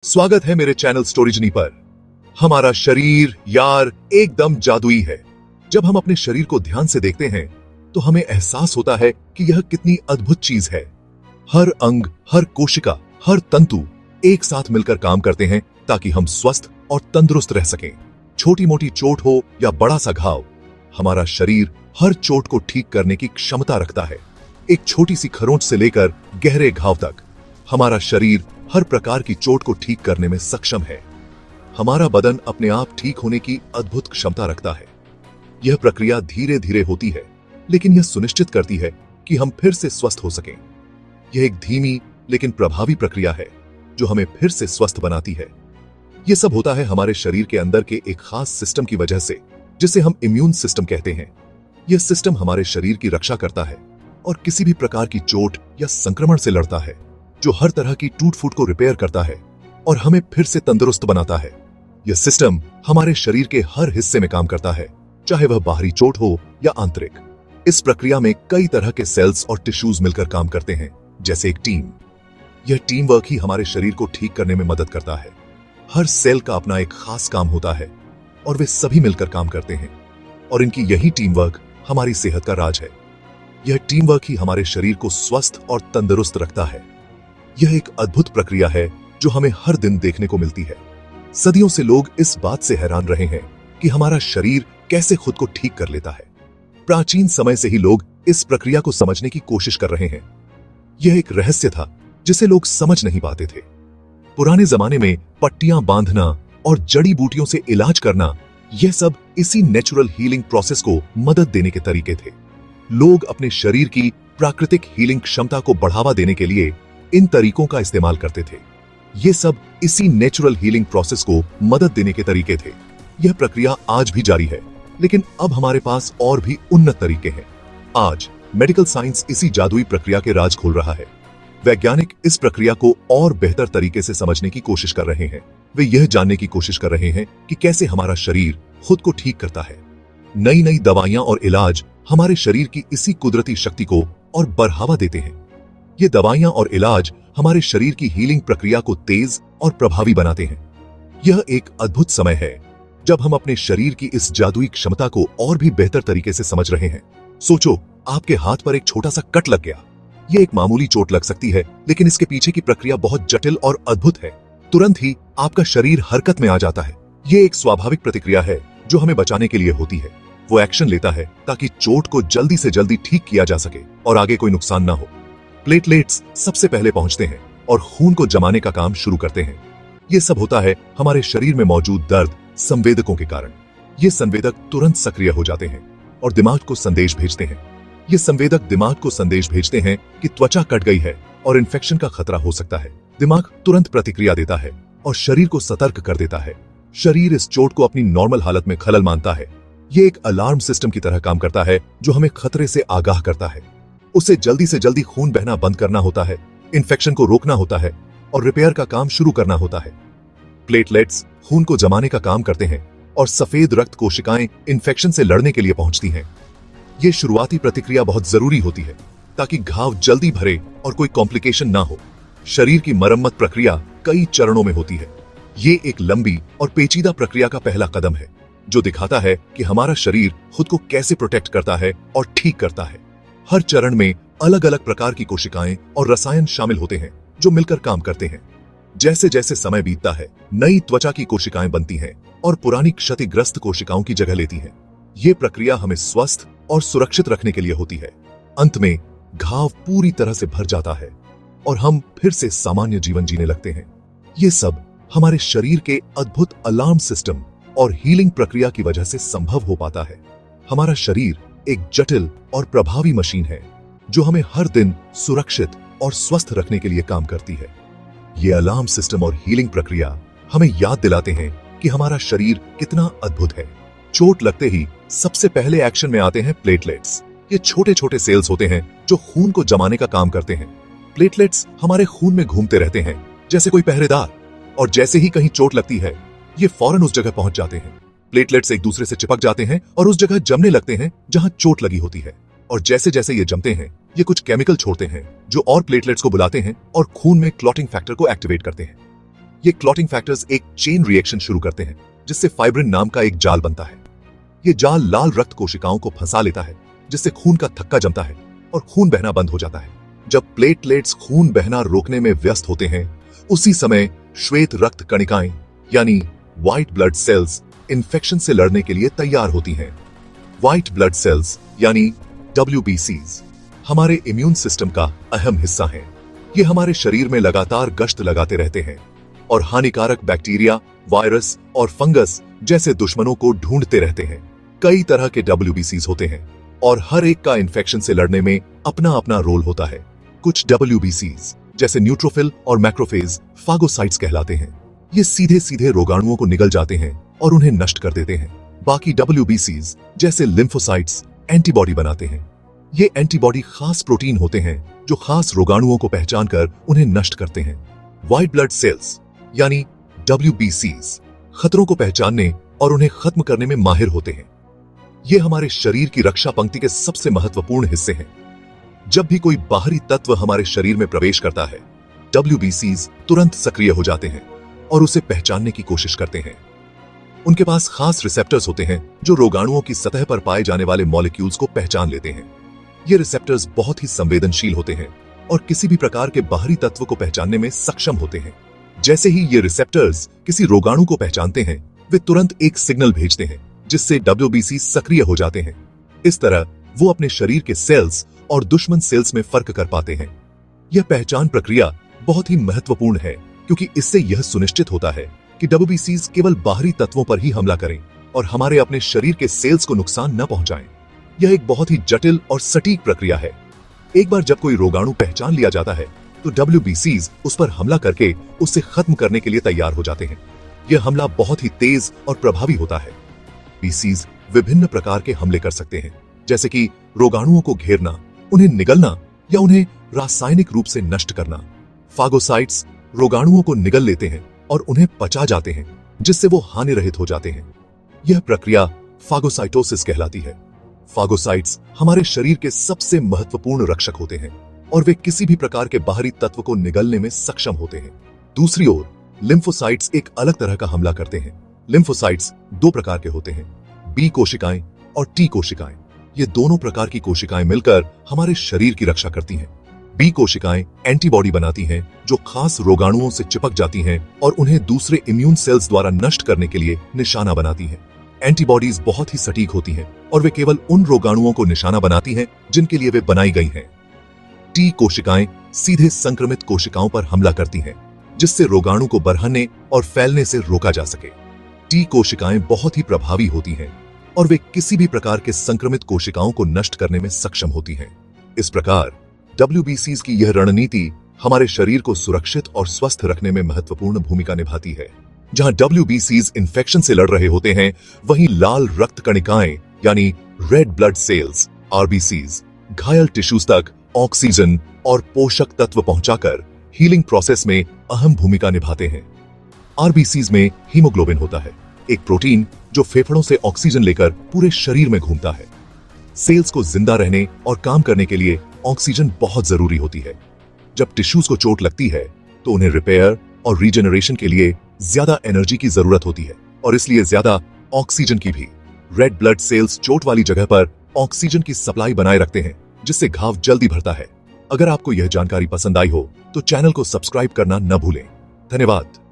स्वागत है मेरे चैनल स्टोरीजनी पर। हमारा शरीर यार एकदम जादुई है। जब हम अपने शरीर को ध्यान से देखते हैं तो हमें एहसास होता है कि यह कितनी अद्भुत चीज है। हर अंग, हर कोशिका, हर तंतु एक साथ मिलकर काम करते हैं ताकि हम स्वस्थ और तंदुरुस्त रह सकें। छोटी मोटी चोट हो या बड़ा सा घाव, हमारा शरीर हर चोट को ठीक करने की क्षमता रखता है। एक छोटी सी खरोंच से लेकर गहरे घाव तक हमारा शरीर हर प्रकार की चोट को ठीक करने में सक्षम है। हमारा बदन अपने आप ठीक होने की अद्भुत क्षमता रखता है। यह प्रक्रिया धीरे धीरे होती है, लेकिन यह सुनिश्चित करती है कि हम फिर से स्वस्थ हो सकें। यह एक धीमी लेकिन प्रभावी प्रक्रिया है जो हमें फिर से स्वस्थ बनाती है। यह सब होता है हमारे शरीर के अंदर के एक खास सिस्टम की वजह से, जिसे हम इम्यून सिस्टम कहते हैं। यह सिस्टम हमारे शरीर की रक्षा करता है और किसी भी प्रकार की चोट या संक्रमण से लड़ता है, जो हर तरह की टूट फूट को रिपेयर करता है और हमें फिर से तंदुरुस्त बनाता है। यह सिस्टम हमारे शरीर के हर हिस्से में काम करता है, चाहे वह बाहरी चोट हो या आंतरिक। इस प्रक्रिया में कई तरह के सेल्स और टिश्यूज मिलकर काम करते हैं, जैसे एक टीम। यह टीम वर्क ही हमारे शरीर को ठीक करने में मदद करता है। हर सेल का अपना एक खास काम होता है और वे सभी मिलकर काम करते हैं, और इनकी यही टीम वर्क हमारी सेहत का राज है। यह टीम वर्क ही हमारे शरीर को स्वस्थ और तंदुरुस्त रखता है। यह एक अद्भुत प्रक्रिया है जो हमें हर दिन देखने को मिलती है। सदियों से लोग इस बात से हैरान रहे हैं कि हमारा शरीर कैसे खुद को ठीक कर लेता है। प्राचीन समय से ही लोग इस प्रक्रिया को समझने की कोशिश कर रहे हैं। यह एक रहस्य था जिसे लोग समझ नहीं पाते थे। पुराने जमाने में पट्टियां बांधना और जड़ी बूटियों से इलाज करना, यह सब इसी नेचुरल हीलिंग प्रोसेस को मदद देने के तरीके थे। लोग अपने शरीर की प्राकृतिक हीलिंग क्षमता को बढ़ावा देने के लिए इन तरीकों का इस्तेमाल करते थे। ये सब इसी नेचुरल हीलिंग प्रोसेस को मदद देने के तरीके थे। यह प्रक्रिया आज भी जारी है, लेकिन अब हमारे पास और भी उन्नत तरीके हैं। आज मेडिकल साइंस इसी जादुई प्रक्रिया के राज खोल रहा है। वैज्ञानिक इस प्रक्रिया को और बेहतर तरीके से समझने की कोशिश कर रहे हैं। वे यह जानने की कोशिश कर रहे हैं कि कैसे हमारा शरीर खुद को ठीक करता है। नई नई दवाइयां और इलाज हमारे शरीर की इसी कुदरती शक्ति को और बढ़ावा देते हैं। ये दवाइयां और इलाज हमारे शरीर की हीलिंग प्रक्रिया को तेज और प्रभावी बनाते हैं। यह एक अद्भुत समय है जब हम अपने शरीर की इस जादुई क्षमता को और भी बेहतर तरीके से समझ रहे हैं। सोचो, आपके हाथ पर एक छोटा सा कट लग गया। यह एक मामूली चोट लग सकती है, लेकिन इसके पीछे की प्रक्रिया बहुत जटिल और अद्भुत है। तुरंत ही आपका शरीर हरकत में आ जाता है। यह एक स्वाभाविक प्रतिक्रिया है जो हमें बचाने के लिए होती है। वो एक्शन लेता है ताकि चोट को जल्दी से जल्दी ठीक किया जा सके और आगे कोई नुकसान ना हो। प्लेटलेट्स सबसे पहले पहुंचते हैं और खून को जमाने का काम शुरू करते हैं। यह सब होता है हमारे शरीर में मौजूद दर्द संवेदकों के कारण। ये संवेदक तुरंत सक्रिय हो जाते हैं और दिमाग को संदेश भेजते हैं। ये संवेदक दिमाग को संदेश भेजते हैं कि त्वचा कट गई है और इन्फेक्शन का खतरा हो सकता है। दिमाग तुरंत प्रतिक्रिया देता है और शरीर को सतर्क कर देता है। शरीर इस चोट को अपनी नॉर्मल हालत में खलल मानता है। ये एक अलार्म सिस्टम की तरह काम करता है जो हमें खतरे से आगाह करता है। उसे जल्दी से जल्दी खून बहना बंद करना होता है, इन्फेक्शन को रोकना होता है और रिपेयर का काम शुरू करना होता है। प्लेटलेट्स खून को जमाने का काम करते हैं और सफेद रक्त कोशिकाएं इन्फेक्शन से लड़ने के लिए पहुंचती हैं। ये शुरुआती प्रतिक्रिया बहुत जरूरी होती है ताकि घाव जल्दी भरे और कोई कॉम्प्लिकेशन ना हो। शरीर की मरम्मत प्रक्रिया कई चरणों में होती है। ये एक लंबी और पेचीदा प्रक्रिया का पहला कदम है जो दिखाता है कि हमारा शरीर खुद को कैसे प्रोटेक्ट करता है और ठीक करता है। हर चरण में अलग अलग प्रकार की कोशिकाएं और रसायन शामिल होते हैं जो मिलकर काम करते हैं। जैसे जैसे समय बीतता है, नई त्वचा की कोशिकाएं बनती हैं और पुरानी क्षतिग्रस्त कोशिकाओं की जगह लेती हैं। ये प्रक्रिया हमें स्वस्थ और सुरक्षित रखने के लिए होती है। अंत में घाव पूरी तरह से भर जाता है और हम फिर से सामान्य जीवन जीने लगते हैं। ये सब हमारे शरीर के अद्भुत अलार्म सिस्टम और हीलिंग प्रक्रिया की वजह से संभव हो पाता है। हमारा शरीर एक जटिल और प्रभावी मशीन है जो हमें हर दिन सुरक्षित और स्वस्थ रखने के लिए काम करती है। ये अलार्म सिस्टम और हीलिंग प्रक्रिया हमें याद दिलाते हैं कि हमारा शरीर कितना अद्भुत है। चोट लगते ही सबसे पहले एक्शन में आते हैं प्लेटलेट्स। ये छोटे छोटे सेल्स होते हैं जो खून को जमाने का काम करते हैं। प्लेटलेट्स हमारे खून में घूमते रहते हैं जैसे कोई पहरेदार, और जैसे ही कहीं चोट लगती है ये फौरन उस जगह पहुंच जाते हैं। प्लेटलेट्स एक दूसरे से चिपक जाते हैं और उस जगह जमने लगते हैं जहां चोट लगी होती है। और जैसे जैसे ये जमते हैं, ये कुछ केमिकल छोड़ते हैं जो और प्लेटलेट्स को बुलाते हैं और खून में क्लॉटिंग फैक्टर को एक्टिवेट करते हैं। ये क्लॉटिंग फैक्टर्स एक चेन रिएक्शन शुरू करते हैं जिससे फाइब्रिन नाम का एक जाल बनता है। ये जाल लाल रक्त कोशिकाओं को फंसा लेता है जिससे खून का थक्का जमता है और खून बहना बंद हो जाता है। जब प्लेटलेट्स खून बहना रोकने में व्यस्त होते हैं, उसी समय श्वेत रक्त कणिकाएं यानी व्हाइट ब्लड सेल्स इन्फेक्शन से लड़ने के लिए तैयार होती हैं। व्हाइट ब्लड सेल्स यानी WBCs हमारे इम्यून सिस्टम का अहम हिस्सा हैं। ये हमारे शरीर में लगातार गश्त लगाते रहते हैं और हानिकारक बैक्टीरिया, वायरस और फंगस जैसे दुश्मनों को ढूंढते रहते हैं। कई तरह के WBCs होते हैं और हर एक का इन्फेक्शन से लड़ने में अपना अपना रोल होता है। कुछ WBCs जैसे न्यूट्रोफिल और मैक्रोफेज फागोसाइट्स कहलाते हैं। ये सीधे सीधे रोगाणुओं को निगल जाते हैं और उन्हें नष्ट कर देते हैं। बाकी WBCs जैसे लिम्फोसाइट्स एंटीबॉडी बनाते हैं। ये एंटीबॉडी खास प्रोटीन होते हैं जो खास रोगाणुओं को पहचान कर उन्हें नष्ट करते हैं। व्हाइट ब्लड सेल्स यानी WBCs खतरों को पहचानने और उन्हें खत्म करने में माहिर होते हैं। ये हमारे शरीर की रक्षा पंक्ति के सबसे महत्वपूर्ण हिस्से हैं। जब भी कोई बाहरी तत्व हमारे शरीर में प्रवेश करता है, WBCs तुरंत सक्रिय हो जाते हैं और उसे पहचानने की कोशिश करते हैं। उनके पास खास रिसेप्टर्स होते हैं जो रोगाणुओं की सतह पर पाए जाने वाले मॉलिक्यूल्स को पहचान लेते हैं। ये रिसेप्टर्स बहुत ही संवेदनशील होते हैं और किसी भी प्रकार के बाहरी तत्व को पहचानने में सक्षम होते हैं। जैसे ही ये रिसेप्टर्स किसी रोगाणु को पहचानते हैं, वे तुरंत एक सिग्नल भेजते हैं जिससे WBC सक्रिय हो जाते हैं। इस तरह वो अपने शरीर के सेल्स और दुश्मन सेल्स में फर्क कर पाते हैं। यह पहचान प्रक्रिया बहुत ही महत्वपूर्ण है क्योंकि इससे यह सुनिश्चित होता है कि WBCs केवल बाहरी तत्वों पर ही हमला करें और हमारे अपने शरीर के सेल्स को नुकसान न पहुंचाएं। यह एक बहुत ही जटिल और सटीक प्रक्रिया है। एक बार जब कोई रोगाणु पहचान लिया जाता है तो WBCs उस पर हमला करके उसे खत्म करने के लिए तैयार हो जाते हैं। यह हमला बहुत ही तेज और प्रभावी होता है। WBCs विभिन्न प्रकार के हमले कर सकते हैं, जैसे कि रोगाणुओं को घेरना, उन्हें निगलना या उन्हें रासायनिक रूप से नष्ट करना। फागोसाइट्स रोगाणुओं को निगल लेते हैं और उन्हें पचा जाते हैं, जिससे वो हानि रहित हो जाते हैं। यह प्रक्रिया फागोसाइटोसिस कहलाती है। फागोसाइट्स हमारे शरीर के सबसे महत्वपूर्ण रक्षक होते हैं और वे किसी भी प्रकार के बाहरी तत्व को निगलने में सक्षम होते हैं। दूसरी ओर लिम्फोसाइट्स एक अलग तरह का हमला करते हैं। लिम्फोसाइट्स दो प्रकार के होते हैं, B कोशिकाएं और T कोशिकाएं। ये दोनों प्रकार की कोशिकाएं मिलकर हमारे शरीर की रक्षा करती हैं। B कोशिकाएं एंटीबॉडी बनाती हैं जो खास रोगाणुओं से चिपक जाती हैं और उन्हें दूसरे इम्यून सेल्स द्वारा नष्ट करने के लिए निशाना बनाती हैं। एंटीबॉडीज बहुत ही सटीक होती हैं और वे केवल उन रोगाणुओं को निशाना बनाती हैं जिनके लिए वे बनाई गई हैं। T कोशिकाएं सीधे संक्रमित कोशिकाओं पर हमला करती हैं, जिससे रोगाणु को बढ़ने और फैलने से रोका जा सके। T कोशिकाएं बहुत ही प्रभावी होती हैं और वे किसी भी प्रकार के संक्रमित कोशिकाओं को नष्ट करने में सक्षम होती हैं। इस प्रकार WBCs की यह रणनीति हमारे शरीर को सुरक्षित और स्वस्थ रखने में महत्वपूर्ण भूमिका निभाती है। जहां WBCs इन्फेक्शन से लड़ रहे होते हैं, वहीं लाल रक्त कणिकाएं यानी रेड ब्लड सेल्स RBCs घायल टिश्यूज तक ऑक्सीजन और पोषक तत्व पहुंचाकर हीलिंग प्रोसेस में अहम भूमिका निभाते हैं। RBCs में हीमोग्लोबिन होता है, एक प्रोटीन जो फेफड़ों से ऑक्सीजन लेकर पूरे शरीर में घूमता है। सेल्स को जिंदा रहने और काम करने के लिए ऑक्सीजन बहुत जरूरी होती है। जब टिश्यूज को चोट लगती है तो उन्हें रिपेयर और रीजनरेशन के लिए ज्यादा एनर्जी की जरूरत होती है और इसलिए ज्यादा ऑक्सीजन की भी। रेड ब्लड सेल्स चोट वाली जगह पर ऑक्सीजन की सप्लाई बनाए रखते हैं, जिससे घाव जल्दी भरता है। अगर आपको यह जानकारी पसंद आई हो तो चैनल को सब्सक्राइब करना न भूलें। धन्यवाद।